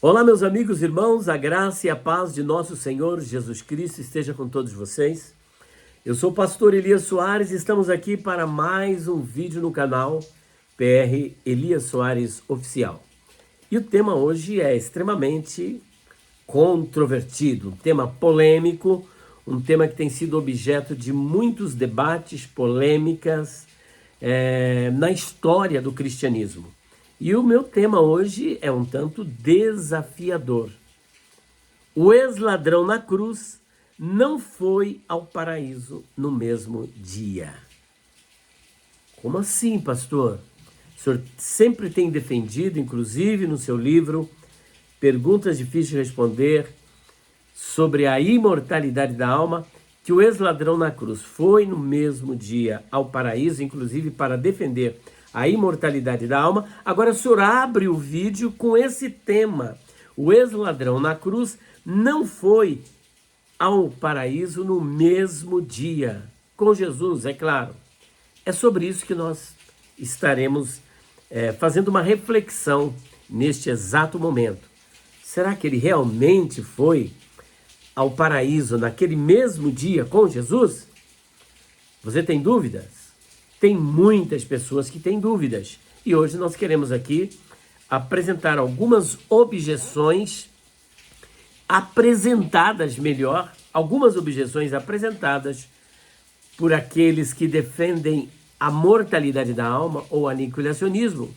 Olá, meus amigos e irmãos, a graça e a paz de nosso Senhor Jesus Cristo esteja com todos vocês. Eu sou o pastor Elias Soares e estamos aqui para mais um vídeo no canal PR Elias Soares Oficial. E o tema hoje é extremamente controvertido, um tema polêmico, um tema que tem sido objeto de muitos debates, polêmicas na história do cristianismo. E o meu tema hoje é um tanto desafiador. O ex-ladrão na cruz não foi ao paraíso no mesmo dia. Como assim, pastor? O senhor sempre tem defendido, inclusive no seu livro, Perguntas Difíceis de Responder, sobre a imortalidade da alma, que o ex-ladrão na cruz foi no mesmo dia ao paraíso, inclusive para defender a imortalidade da alma. Agora o senhor abre o vídeo com esse tema. O ex-ladrão na cruz não foi ao paraíso no mesmo dia. Com Jesus, é claro. É sobre isso que nós estaremos fazendo uma reflexão neste exato momento. Será que ele realmente foi ao paraíso naquele mesmo dia com Jesus? Você tem dúvidas? Tem muitas pessoas que têm dúvidas. E hoje nós queremos aqui apresentar algumas objeções algumas objeções apresentadas por aqueles que defendem a mortalidade da alma ou aniquilacionismo,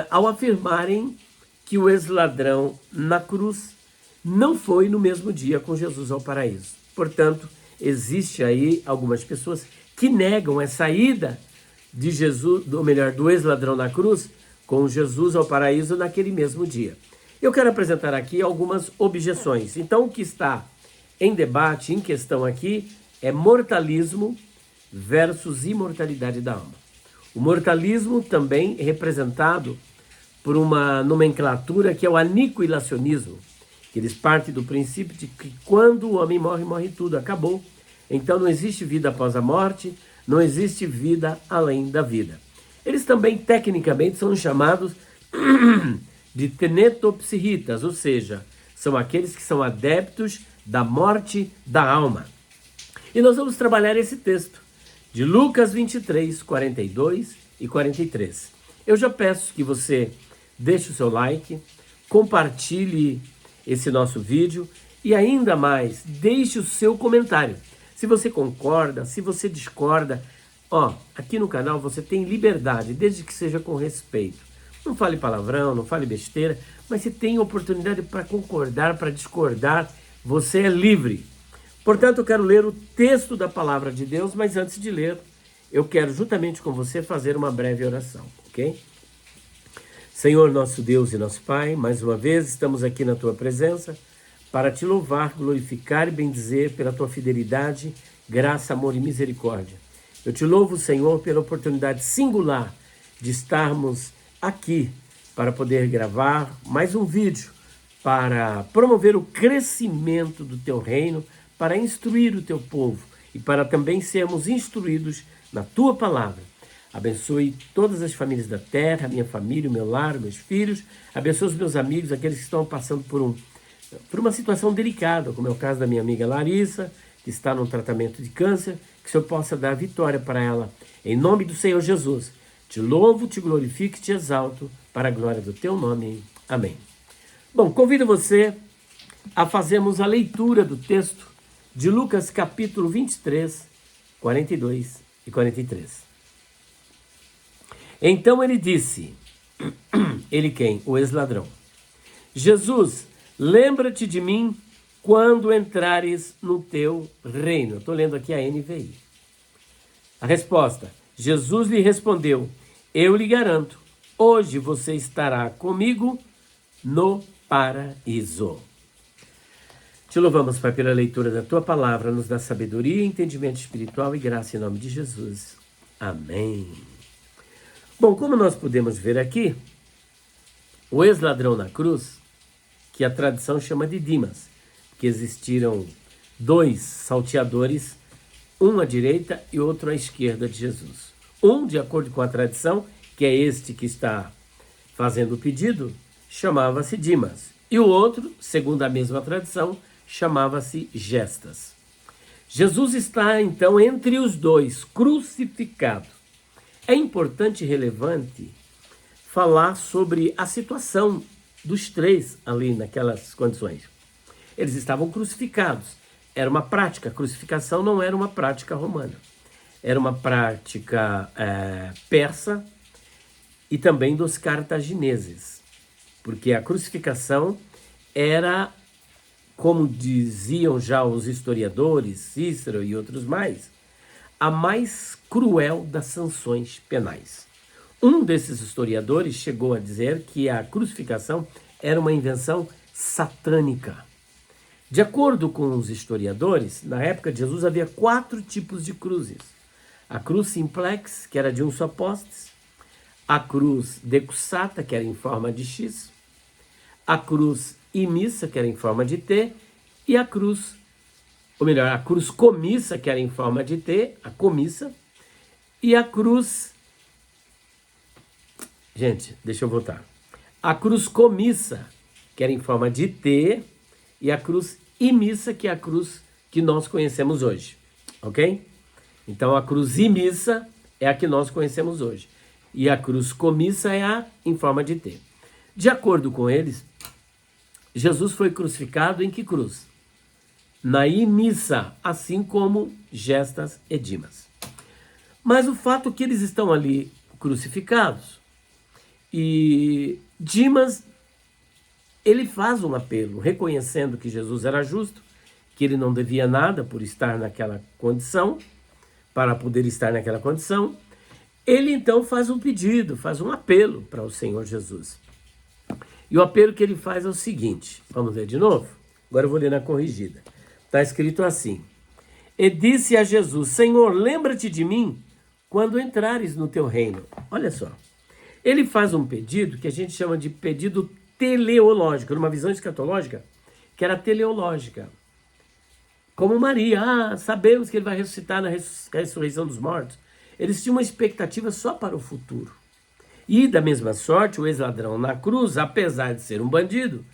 ao afirmarem que o ex-ladrão na cruz não foi no mesmo dia com Jesus ao paraíso. Portanto, existe aí algumas pessoas que negam essa ida de Jesus, ou melhor, do ex-ladrão na cruz com Jesus ao paraíso naquele mesmo dia. Eu quero apresentar aqui algumas objeções. Então, o que está em debate, em questão aqui, é mortalismo versus imortalidade da alma. O mortalismo também é representado por uma nomenclatura que é o aniquilacionismo. Eles partem do princípio de que quando o homem morre, morre tudo, acabou. Então não existe vida após a morte, não existe vida além da vida. Eles também, tecnicamente, são chamados de tenetopsihitas, ou seja, são aqueles que são adeptos da morte da alma. E nós vamos trabalhar esse texto de Lucas 23, 42 e 43. Eu já peço que você deixe o seu like, compartilhe esse nosso vídeo e ainda mais, deixe o seu comentário. Se você concorda, se você discorda, aqui no canal você tem liberdade, desde que seja com respeito. Não fale palavrão, não fale besteira, mas se tem oportunidade para concordar, para discordar, você é livre. Portanto, eu quero ler o texto da palavra de Deus, mas antes de ler, eu quero juntamente com você fazer uma breve oração, ok? Senhor, nosso Deus e nosso Pai, mais uma vez estamos aqui na Tua presença para Te louvar, glorificar e bendizer pela Tua fidelidade, graça, amor e misericórdia. Eu Te louvo, Senhor, pela oportunidade singular de estarmos aqui para poder gravar mais um vídeo, para promover o crescimento do Teu reino, para instruir o Teu povo e para também sermos instruídos na Tua palavra. Abençoe todas as famílias da terra, a minha família, o meu lar, meus filhos. Abençoe os meus amigos, aqueles que estão passando por uma situação delicada, como é o caso da minha amiga Larissa, que está num tratamento de câncer, que o Senhor possa dar vitória para ela. Em nome do Senhor Jesus, te louvo, te glorifico e te exalto para a glória do teu nome. Amém. Bom, convido você a fazermos a leitura do texto de Lucas capítulo 23, 42 e 43. Então ele disse, ele quem? O ex-ladrão. Jesus, lembra-te de mim quando entrares no teu reino. Eu estou lendo aqui a NVI. A resposta, Jesus lhe respondeu, eu lhe garanto, hoje você estará comigo no paraíso. Te louvamos, Pai, pela leitura da Tua palavra, nos dá sabedoria, entendimento espiritual e graça em nome de Jesus. Amém. Bom, como nós podemos ver aqui, o ex-ladrão na cruz, que a tradição chama de Dimas, que existiram dois salteadores, um à direita e outro à esquerda de Jesus. Um, de acordo com a tradição, que é este que está fazendo o pedido, chamava-se Dimas. E o outro, segundo a mesma tradição, chamava-se Gestas. Jesus está, então, entre os dois, crucificado. É importante e relevante falar sobre a situação dos três ali naquelas condições. Eles estavam crucificados. Era uma prática. A crucificação não era uma prática romana. Era uma prática persa e também dos cartagineses. Porque a crucificação era, como diziam já os historiadores, Cícero e outros mais, a mais cruel das sanções penais. Um desses historiadores chegou a dizer que a crucificação era uma invenção satânica. De acordo com os historiadores, na época de Jesus havia 4 tipos de cruzes. A cruz simplex, que era de um só postes, a cruz decussata, que era em forma de X, a cruz imissa, que era em forma de T, e a cruz comissa, que era em forma de T, a comissa, e a cruz... Gente, deixa eu voltar. A cruz comissa, que era em forma de T, e a cruz imissa, que é a cruz que nós conhecemos hoje, ok? Então, a cruz imissa é a que nós conhecemos hoje, e a cruz comissa é a em forma de T. De acordo com eles, Jesus foi crucificado em que cruz? Na imissa, assim como Gestas e Dimas. Mas o fato é que eles estão ali crucificados, e Dimas, ele faz um apelo, reconhecendo que Jesus era justo, que ele não devia nada por estar naquela condição, para poder estar naquela condição. Ele então faz um pedido, faz um apelo para o Senhor Jesus. E o apelo que ele faz é o seguinte, vamos ler de novo? Agora eu vou ler na corrigida. Está escrito assim: E disse a Jesus, Senhor, lembra-te de mim quando entrares no teu reino. Olha só, ele faz um pedido que a gente chama de pedido teleológico, numa visão escatológica, que era teleológica. Como Maria, sabemos que ele vai ressuscitar na ressurreição dos mortos. Eles tinham uma expectativa só para o futuro. E da mesma sorte, o ex-ladrão na cruz, apesar de ser um bandido,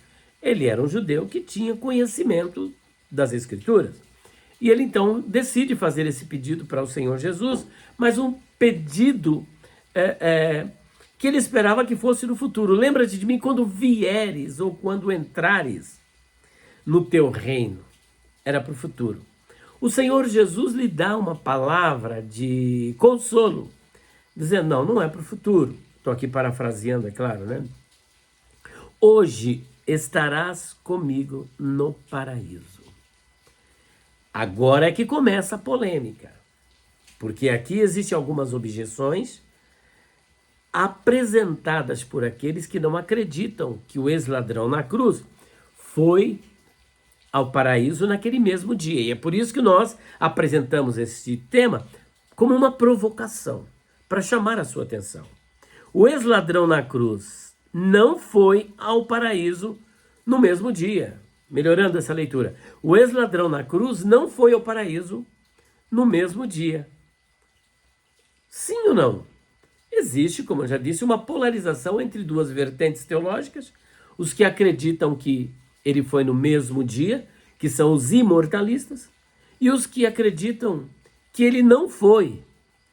ele era um judeu que tinha conhecimento das Escrituras. E ele então decide fazer esse pedido para o Senhor Jesus, mas um pedido que ele esperava que fosse no futuro. Lembra-te de mim quando vieres ou quando entrares no teu reino. Era para o futuro. O Senhor Jesus lhe dá uma palavra de consolo, dizendo, não é para o futuro. Estou aqui parafraseando, é claro, né? Hoje estarás comigo no paraíso. Agora é que começa a polêmica, porque aqui existem algumas objeções apresentadas por aqueles que não acreditam que o ex-ladrão na cruz foi ao paraíso naquele mesmo dia. E é por isso que nós apresentamos esse tema como uma provocação, para chamar a sua atenção. O ex-ladrão na cruz não foi ao paraíso no mesmo dia. Melhorando essa leitura. O ex-ladrão na cruz não foi ao paraíso no mesmo dia. Sim ou não? Existe, como eu já disse, uma polarização entre duas vertentes teológicas. Os que acreditam que ele foi no mesmo dia, que são os imortalistas, e os que acreditam que ele não foi.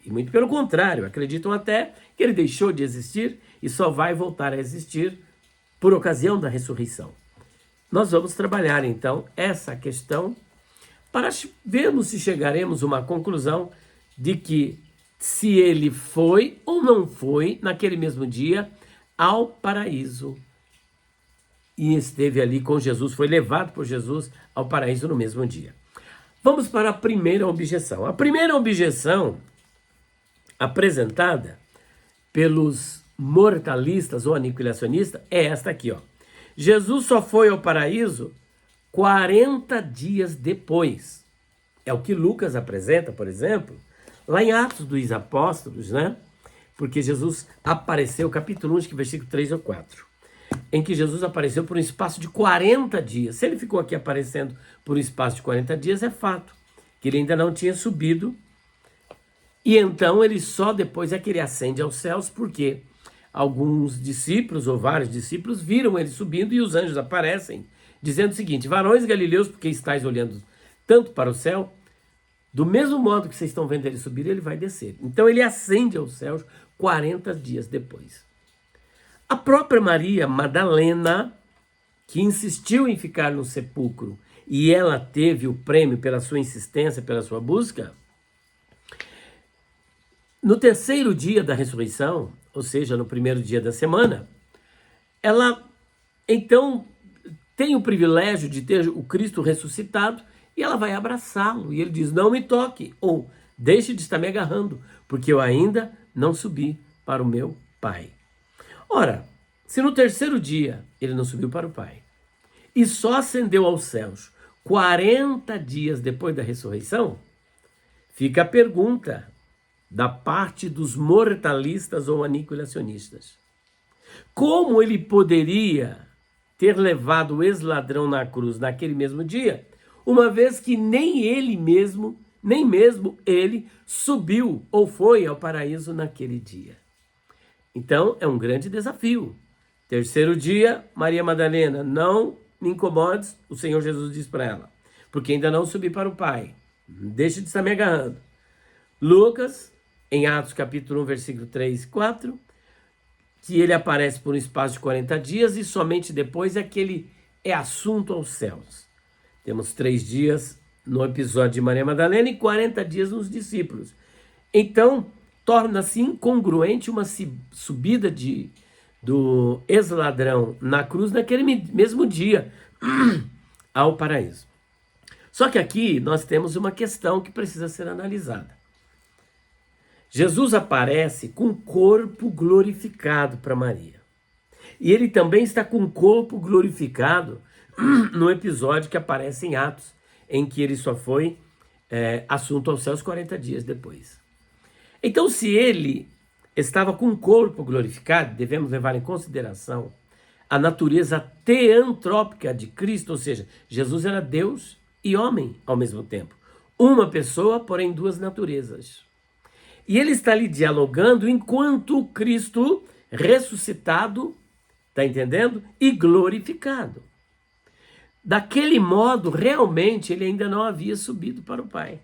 E muito pelo contrário, acreditam até que ele deixou de existir e só vai voltar a existir por ocasião da ressurreição. Nós vamos trabalhar, então, essa questão para vermos se chegaremos a uma conclusão de que se ele foi ou não foi, naquele mesmo dia, ao paraíso e esteve ali com Jesus, foi levado por Jesus ao paraíso no mesmo dia. Vamos para a primeira objeção. A primeira objeção apresentada pelos mortalistas ou aniquilacionistas é esta aqui, ó. Jesus só foi ao paraíso 40 dias depois. É o que Lucas apresenta, por exemplo, lá em Atos dos Apóstolos, né? Porque Jesus apareceu, capítulo 1, acho que versículo 3 ou 4, em que Jesus apareceu por um espaço de 40 dias. Se ele ficou aqui aparecendo por um espaço de 40 dias, é fato que ele ainda não tinha subido. E então ele só depois é que ele ascende aos céus, porque alguns discípulos, ou vários discípulos, viram ele subindo e os anjos aparecem, dizendo o seguinte: varões galileus, porque estáis olhando tanto para o céu, do mesmo modo que vocês estão vendo ele subir, ele vai descer. Então ele ascende aos céus 40 dias depois. A própria Maria Madalena, que insistiu em ficar no sepulcro, e ela teve o prêmio pela sua insistência, pela sua busca, no terceiro dia da ressurreição, ou seja, no primeiro dia da semana, ela então tem o privilégio de ter o Cristo ressuscitado e ela vai abraçá-lo. E ele diz: não me toque, ou deixe de estar me agarrando, porque eu ainda não subi para o meu Pai. Ora, se no terceiro dia ele não subiu para o Pai e só ascendeu aos céus 40 dias depois da ressurreição, fica a pergunta da parte dos mortalistas ou aniquilacionistas: como ele poderia ter levado o ex-ladrão na cruz naquele mesmo dia, uma vez que nem mesmo ele subiu ou foi ao paraíso naquele dia? Então é um grande desafio. Terceiro dia, Maria Madalena: não me incomodes, o Senhor Jesus diz para ela, porque ainda não subi para o Pai, deixe de estar me agarrando. Lucas, em Atos capítulo 1, versículo 3 e 4, que ele aparece por um espaço de 40 dias e somente depois é que ele é assunto aos céus. Temos 3 dias no episódio de Maria Madalena e 40 dias nos discípulos. Então, torna-se incongruente uma subida do ex-ladrão na cruz naquele mesmo dia ao paraíso. Só que aqui nós temos uma questão que precisa ser analisada. Jesus aparece com o corpo glorificado para Maria. E ele também está com o corpo glorificado no episódio que aparece em Atos, em que ele só foi assunto aos céus 40 dias depois. Então, se ele estava com o corpo glorificado, devemos levar em consideração a natureza teantrópica de Cristo, ou seja, Jesus era Deus e homem ao mesmo tempo. Uma pessoa, porém duas naturezas. E ele está ali dialogando enquanto Cristo ressuscitado, está entendendo? E glorificado. Daquele modo, realmente, ele ainda não havia subido para o Pai.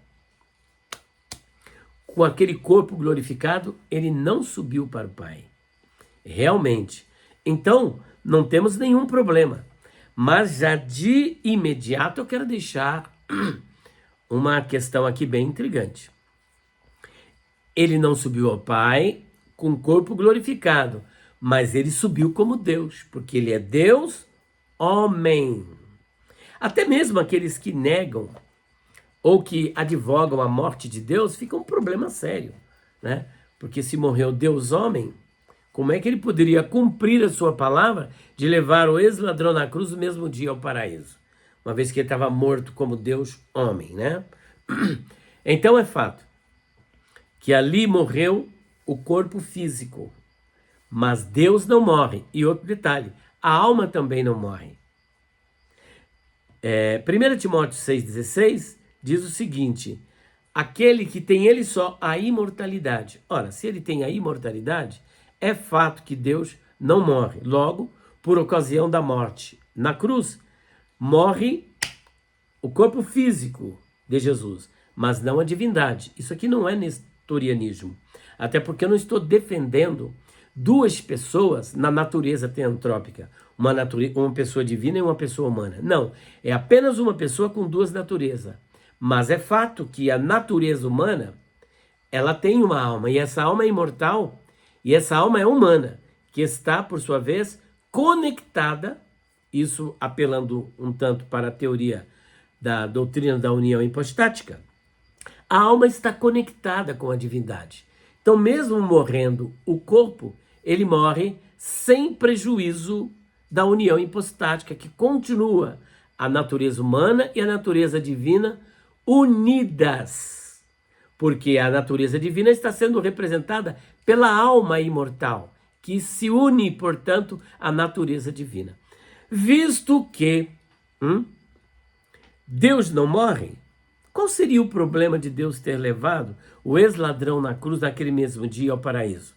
Com aquele corpo glorificado, ele não subiu para o Pai. Realmente. Então, não temos nenhum problema. Mas já de imediato eu quero deixar uma questão aqui bem intrigante. Ele não subiu ao Pai com o corpo glorificado, mas ele subiu como Deus, porque ele é Deus, homem. Até mesmo aqueles que negam ou que advogam a morte de Deus, fica um problema sério, né? Porque se morreu Deus homem, como é que ele poderia cumprir a sua palavra de levar o ex-ladrão na cruz no mesmo dia ao paraíso? Uma vez que ele estava morto como Deus homem, né? Então é fato que ali morreu o corpo físico, mas Deus não morre. E outro detalhe, a alma também não morre. 1 Timóteo 6,16 diz o seguinte: aquele que tem ele só a imortalidade. Ora, se ele tem a imortalidade, é fato que Deus não morre. Logo, por ocasião da morte na cruz, morre o corpo físico de Jesus, mas não a divindade. Isso aqui não é nestorianismo, até porque eu não estou defendendo duas pessoas na natureza teantrópica, uma pessoa divina e uma pessoa humana. Não, é apenas uma pessoa com duas naturezas. Mas é fato que a natureza humana, ela tem uma alma, e essa alma é imortal, e essa alma é humana, que está, por sua vez, conectada, isso apelando um tanto para a teoria da doutrina da união hipostática. A alma está conectada com a divindade. Então, mesmo morrendo o corpo, ele morre sem prejuízo da união hipostática, que continua a natureza humana e a natureza divina unidas, porque a natureza divina está sendo representada pela alma imortal, que se une, portanto, à natureza divina. Visto que Deus não morre, qual seria o problema de Deus ter levado o ex-ladrão na cruz naquele mesmo dia ao paraíso?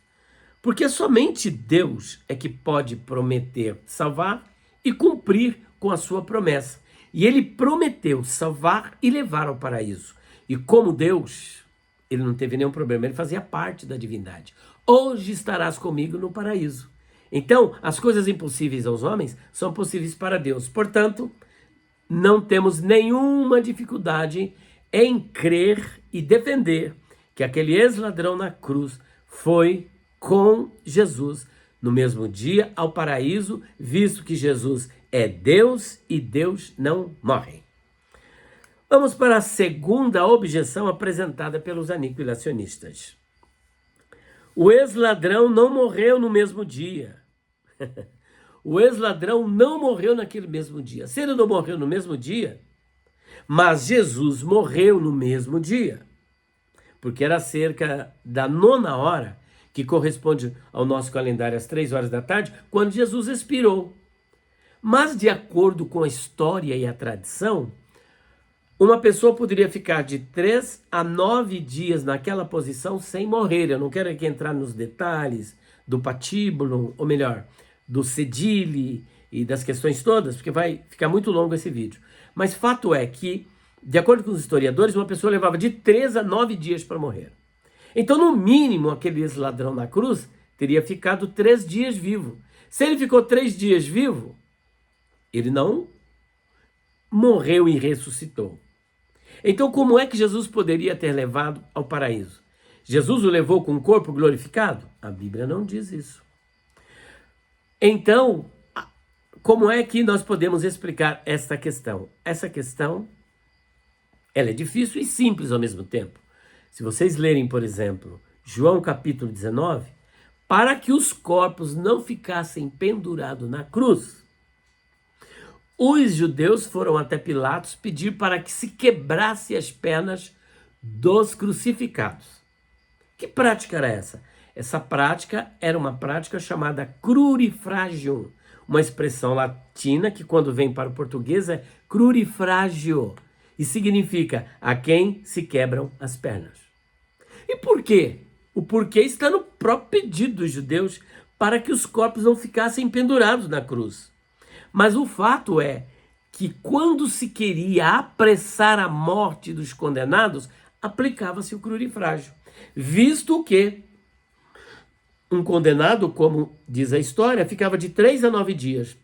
Porque somente Deus é que pode prometer salvar e cumprir com a sua promessa. E ele prometeu salvar e levar ao paraíso. E como Deus, ele não teve nenhum problema, ele fazia parte da divindade. Hoje estarás comigo no paraíso. Então, as coisas impossíveis aos homens são possíveis para Deus. Portanto, não temos nenhuma dificuldade em crer e defender que aquele ex-ladrão na cruz foi com Jesus no mesmo dia ao paraíso, visto que Jesus é Deus e Deus não morre. Vamos para a segunda objeção apresentada pelos aniquilacionistas. O ex-ladrão não morreu no mesmo dia. O ex-ladrão não morreu naquele mesmo dia. Se ele não morreu no mesmo dia, mas Jesus morreu no mesmo dia, porque era cerca da 9h, que corresponde ao nosso calendário às 3h da tarde, quando Jesus expirou. Mas de acordo com a história e a tradição, uma pessoa poderia ficar de 3 a 9 dias naquela posição sem morrer. Eu não quero aqui entrar nos detalhes do patíbulo, ou melhor, do cedile e das questões todas, porque vai ficar muito longo esse vídeo. Mas fato é que, de acordo com os historiadores, uma pessoa levava de 3 a 9 dias para morrer. Então, no mínimo, aquele ex-ladrão na cruz teria ficado 3 dias vivo. Se ele ficou 3 dias vivo, ele não morreu e ressuscitou. Então, como é que Jesus poderia ter levado ao paraíso? Jesus o levou com o corpo glorificado? A Bíblia não diz isso. Então, como é que nós podemos explicar esta questão? Essa questão, ela é difícil e simples ao mesmo tempo. Se vocês lerem, por exemplo, João capítulo 19, para que os corpos não ficassem pendurados na cruz, os judeus foram até Pilatos pedir para que se quebrasse as pernas dos crucificados. Que prática era essa? Essa prática era uma prática chamada crurifragium, uma expressão latina que quando vem para o português é crurifragio, e significa a quem se quebram as pernas. E por quê? O porquê está no próprio pedido dos judeus para que os corpos não ficassem pendurados na cruz. Mas o fato é que quando se queria apressar a morte dos condenados, aplicava-se o crurifrágio, visto que um condenado, como diz a história, ficava de 3 a 9 dias.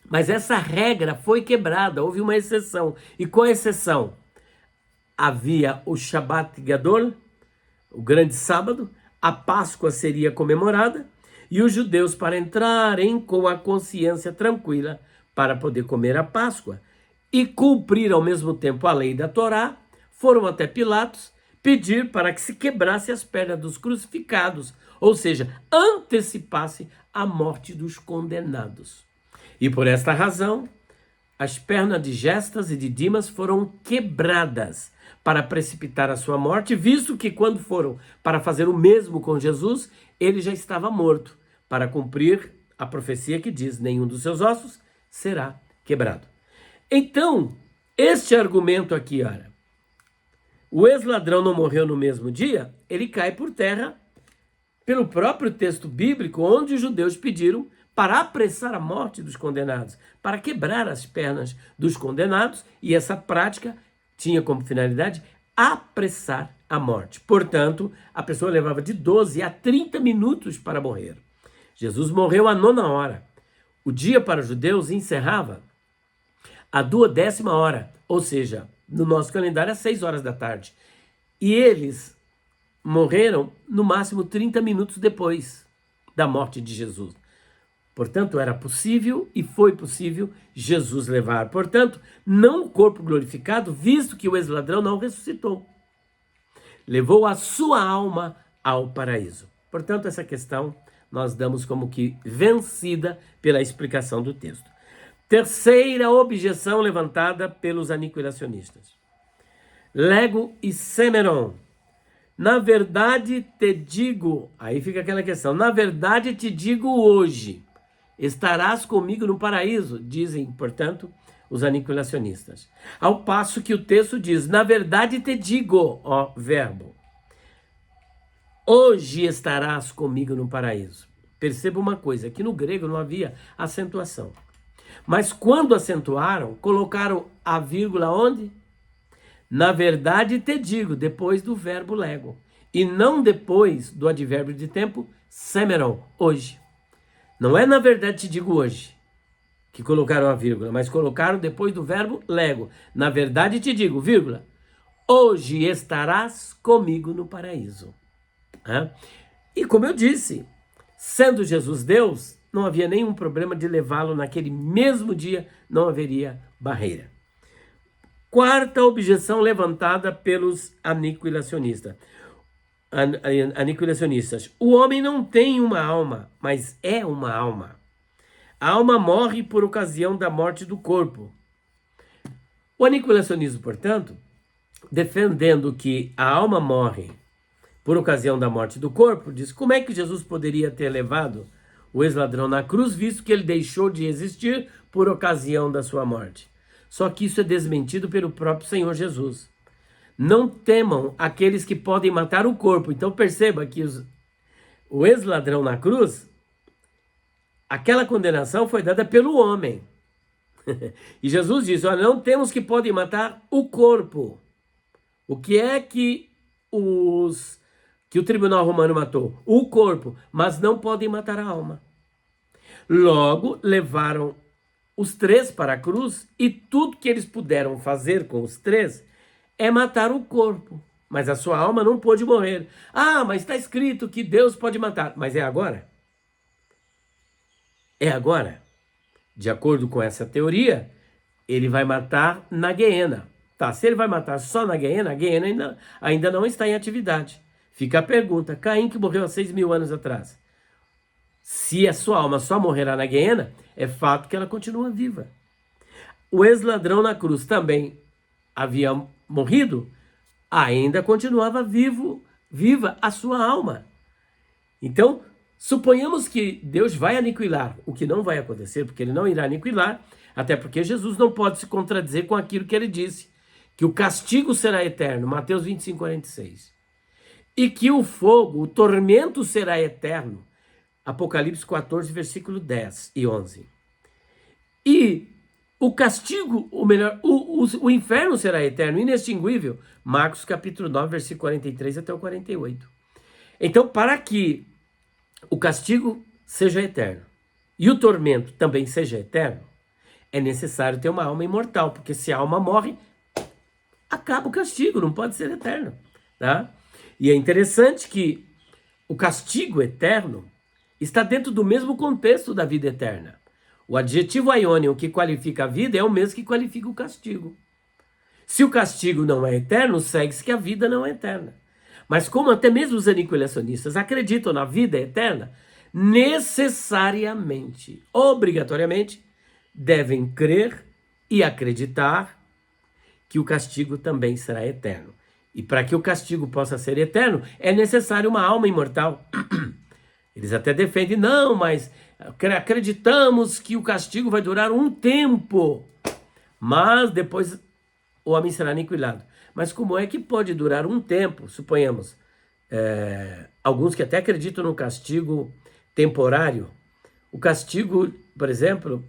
Mas essa regra foi quebrada, houve uma exceção. E qual a exceção? Havia o Shabbat Gadol, o grande sábado, a Páscoa seria comemorada, e os judeus, para entrarem com a consciência tranquila, para poder comer a Páscoa e cumprir ao mesmo tempo a lei da Torá, foram até Pilatos pedir para que se quebrasse as pernas dos crucificados, ou seja, antecipasse a morte dos condenados. E por esta razão, as pernas de Gestas e de Dimas foram quebradas para precipitar a sua morte, visto que quando foram para fazer o mesmo com Jesus, ele já estava morto, para cumprir a profecia que diz: nenhum dos seus ossos será quebrado. Então, este argumento aqui, olha, o ex-ladrão não morreu no mesmo dia, ele cai por terra pelo próprio texto bíblico, onde os judeus pediram para apressar a morte dos condenados, para quebrar as pernas dos condenados, e essa prática tinha como finalidade apressar a morte. Portanto, a pessoa levava de 12 a 30 minutos para morrer. Jesus morreu à 9h. O dia para os judeus encerrava à 12ª, ou seja, no nosso calendário às 6h da tarde. E eles morreram no máximo 30 minutos depois da morte de Jesus. Portanto, era possível e foi possível Jesus levar, portanto, não o corpo glorificado, visto que o ex-ladrão não ressuscitou. Levou a sua alma ao paraíso. Portanto, essa questão nós damos como que vencida pela explicação do texto. Terceira objeção levantada pelos aniquilacionistas. Lego e semeron. Na verdade te digo, aí fica aquela questão, na verdade te digo hoje, estarás comigo no paraíso, dizem, portanto, os aniquilacionistas. Ao passo que o texto diz, na verdade te digo, ó verbo. hoje estarás comigo no paraíso. Perceba uma coisa, que no grego não havia acentuação. Mas quando acentuaram, colocaram a vírgula onde? Na verdade te digo, depois do verbo lego. E não depois do advérbio de tempo, semeron, hoje. Não é na verdade te digo hoje, que colocaram a vírgula, mas colocaram depois do verbo lego. Na verdade te digo, vírgula, hoje estarás comigo no paraíso. E como eu disse, sendo Jesus Deus, não havia nenhum problema de levá-lo naquele mesmo dia, não haveria barreira. Quarta objeção levantada pelos aniquilacionistas. O homem não tem uma alma, mas é uma alma. A alma morre por ocasião da morte do corpo. O aniquilacionismo, portanto, defendendo que a alma morre por ocasião da morte do corpo, diz como é que Jesus poderia ter levado o ex-ladrão na cruz, visto que ele deixou de existir por ocasião da sua morte. Só que isso é desmentido pelo próprio Senhor Jesus. Não temam aqueles que podem matar o corpo. Então perceba que o ex-ladrão na cruz, aquela condenação foi dada pelo homem. E Jesus diz, olha, não temos que podem matar o corpo. O que é que o tribunal romano matou? O corpo, mas não podem matar a alma. Logo, levaram os três para a cruz e tudo que eles puderam fazer com os três é matar o corpo. Mas a sua alma não pôde morrer. Ah, mas está escrito que Deus pode matar. Mas é agora? É agora. De acordo com essa teoria, ele vai matar na Guiena. Tá, se ele vai matar só na Guiena, a Guiena ainda não está em atividade. Fica a pergunta, Caim que morreu há 6.000 anos atrás, se a sua alma só morrerá na Guiena, é fato que ela continua viva. O ex-ladrão na cruz também havia morrido, ainda continuava viva a sua alma. Então, suponhamos que Deus vai aniquilar, o que não vai acontecer, porque ele não irá aniquilar, até porque Jesus não pode se contradizer com aquilo que ele disse, que o castigo será eterno, Mateus 25, 46. E que o fogo, o tormento será eterno, Apocalipse 14, versículo 10 e 11. E o castigo, o inferno será eterno, inextinguível, Marcos capítulo 9, versículo 43 até o 48. Então, para que o castigo seja eterno e o tormento também seja eterno, é necessário ter uma alma imortal, porque se a alma morre, acaba o castigo, não pode ser eterno, tá? E é interessante que o castigo eterno está dentro do mesmo contexto da vida eterna. O adjetivo aionion que qualifica a vida é o mesmo que qualifica o castigo. Se o castigo não é eterno, segue-se que a vida não é eterna. Mas como até mesmo os aniquilacionistas acreditam na vida eterna, necessariamente, obrigatoriamente, devem crer e acreditar que o castigo também será eterno. E para que o castigo possa ser eterno, é necessário uma alma imortal. Eles até defendem, não, mas acreditamos que o castigo vai durar um tempo, mas depois o homem será aniquilado. Mas como é que pode durar um tempo? Suponhamos, alguns que até acreditam no castigo temporário. O castigo, por exemplo,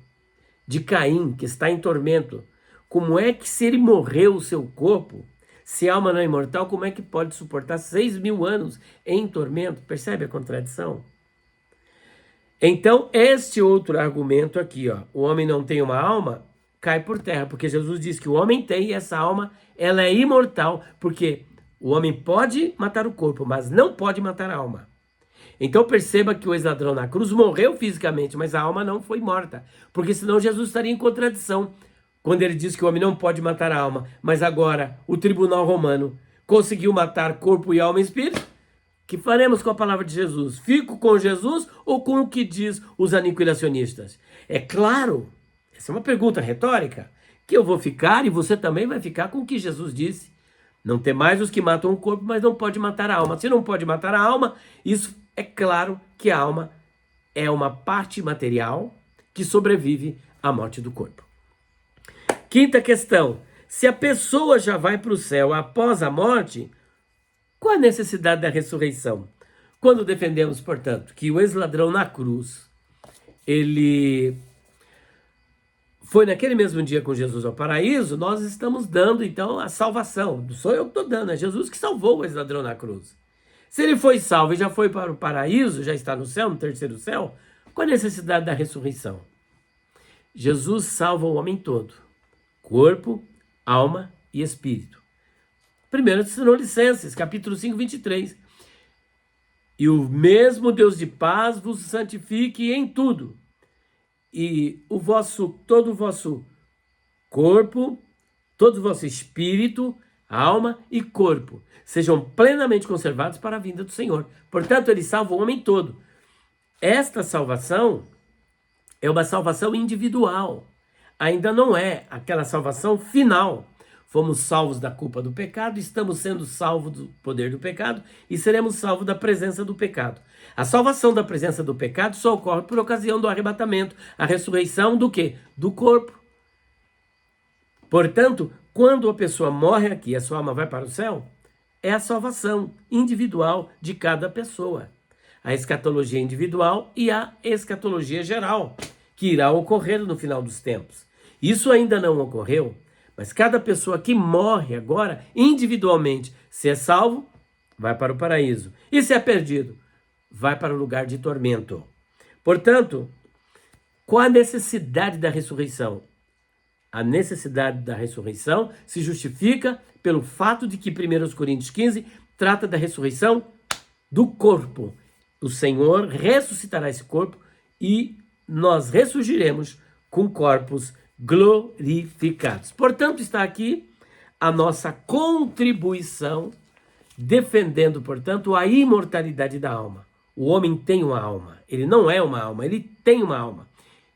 de Caim, que está em tormento. Como é que se ele morreu o seu corpo, se a alma não é imortal, como é que pode suportar 6.000 anos em tormento? Percebe a contradição? Então, este outro argumento aqui, ó, o homem não tem uma alma, cai por terra, porque Jesus diz que o homem tem e essa alma, ela é imortal, porque o homem pode matar o corpo, mas não pode matar a alma. Então perceba que o ex-ladrão na cruz morreu fisicamente, mas a alma não foi morta, porque senão Jesus estaria em contradição quando ele diz que o homem não pode matar a alma, mas agora o tribunal romano conseguiu matar corpo e alma e espírito. O que faremos com a palavra de Jesus? Fico com Jesus ou com o que diz os aniquilacionistas? É claro, essa é uma pergunta retórica, que eu vou ficar e você também vai ficar com o que Jesus disse. Não tem mais os que matam o corpo, mas não pode matar a alma. Se não pode matar a alma, isso é claro que a alma é uma parte material que sobrevive à morte do corpo. Quinta questão, se a pessoa já vai para o céu após a morte, qual a necessidade da ressurreição? Quando defendemos, portanto, que o ex-ladrão na cruz, ele foi naquele mesmo dia com Jesus ao paraíso, nós estamos dando, então, a salvação. Não sou eu que estou dando, é Jesus que salvou o ex-ladrão na cruz. Se ele foi salvo e já foi para o paraíso, já está no céu, no terceiro céu, qual a necessidade da ressurreição? Jesus salva o homem todo, corpo, alma e espírito. 1 Tessalonicenses, capítulo 5, 23. E o mesmo Deus de paz vos santifique em tudo. E todo o vosso corpo, todo o vosso espírito, alma e corpo sejam plenamente conservados para a vinda do Senhor. Portanto, ele salva o homem todo. Esta salvação é uma salvação individual. Ainda não é aquela salvação final. Fomos salvos da culpa do pecado, estamos sendo salvos do poder do pecado e seremos salvos da presença do pecado. A salvação da presença do pecado só ocorre por ocasião do arrebatamento, a ressurreição do quê? Do corpo. Portanto, quando a pessoa morre aqui, a sua alma vai para o céu, é a salvação individual de cada pessoa. A escatologia individual e a escatologia geral, que irá ocorrer no final dos tempos. Isso ainda não ocorreu, mas cada pessoa que morre agora, individualmente, se é salvo, vai para o paraíso. E se é perdido, vai para o lugar de tormento. Portanto, qual a necessidade da ressurreição? A necessidade da ressurreição se justifica pelo fato de que 1 Coríntios 15 trata da ressurreição do corpo. O Senhor ressuscitará esse corpo e nós ressurgiremos com corpos glorificados. Portanto, está aqui a nossa contribuição defendendo, portanto, a imortalidade da alma. O homem tem uma alma. Ele não é uma alma, ele tem uma alma.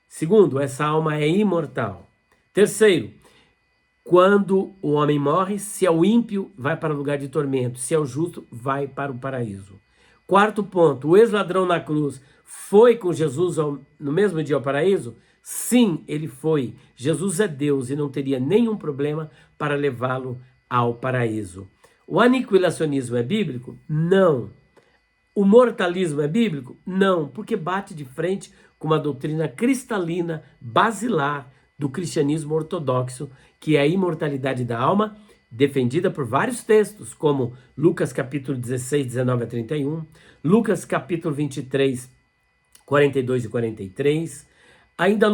Segundo, essa alma é imortal. Terceiro, quando o homem morre, se é o ímpio, vai para o lugar de tormento. Se é o justo, vai para o paraíso. Quarto ponto, o ex-ladrão na cruz foi com Jesus no mesmo dia ao paraíso? Sim, ele foi. Jesus é Deus e não teria nenhum problema para levá-lo ao paraíso. O aniquilacionismo é bíblico? Não. O mortalismo é bíblico? Não, porque bate de frente com uma doutrina cristalina, basilar do cristianismo ortodoxo, que é a imortalidade da alma, defendida por vários textos, como Lucas capítulo 16, 19 a 31, Lucas capítulo 23, 42 e 43, ainda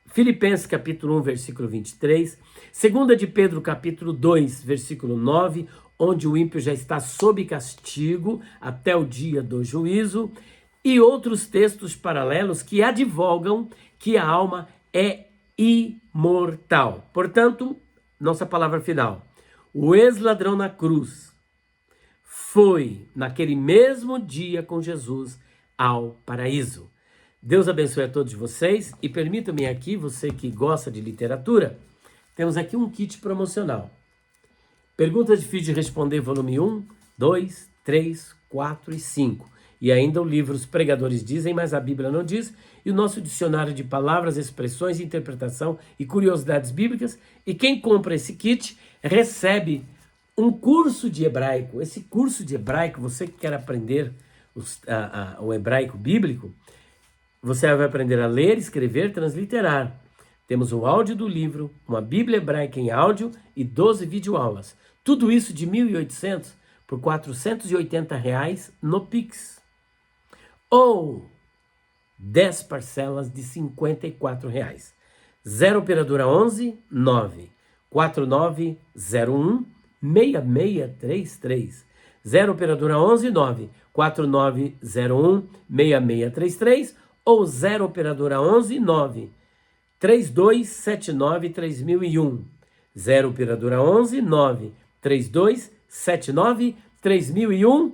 Filipenses capítulo 1, versículo 23, 2 de Pedro capítulo 2, versículo 9, onde o ímpio já está sob castigo até o dia do juízo, e outros textos paralelos que advogam que a alma é imortal. Portanto, nossa palavra final. O ex-ladrão na cruz foi naquele mesmo dia com Jesus ao paraíso. Deus abençoe a todos vocês e permita-me aqui, você que gosta de literatura, temos aqui um kit promocional. Perguntas difíceis de responder, volume 1, 2, 3, 4 e 5. E ainda o livro Os Pregadores Dizem, mas a Bíblia não diz, e o nosso dicionário de palavras, expressões, interpretação e curiosidades bíblicas. E quem compra esse kit recebe um curso de hebraico. Esse curso de hebraico, você que quer aprender o hebraico bíblico, você vai aprender a ler, escrever, transliterar. Temos o áudio do livro, uma Bíblia hebraica em áudio e 12 videoaulas. Tudo isso de R$ 1.800 por R$ 480 no Pix. Ou 10 parcelas de R$ 54. 0 operadora 11 9 4901 6633. 0 operadora 11 9 4901 6633 ou 0 operadora 11 9 3279 3001. 0 operadora 11 9 3279 3001.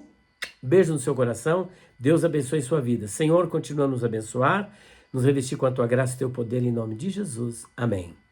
Beijo no seu coração. Deus abençoe sua vida. Senhor, continua a nos abençoar, nos revestir com a tua graça e teu poder em nome de Jesus. Amém.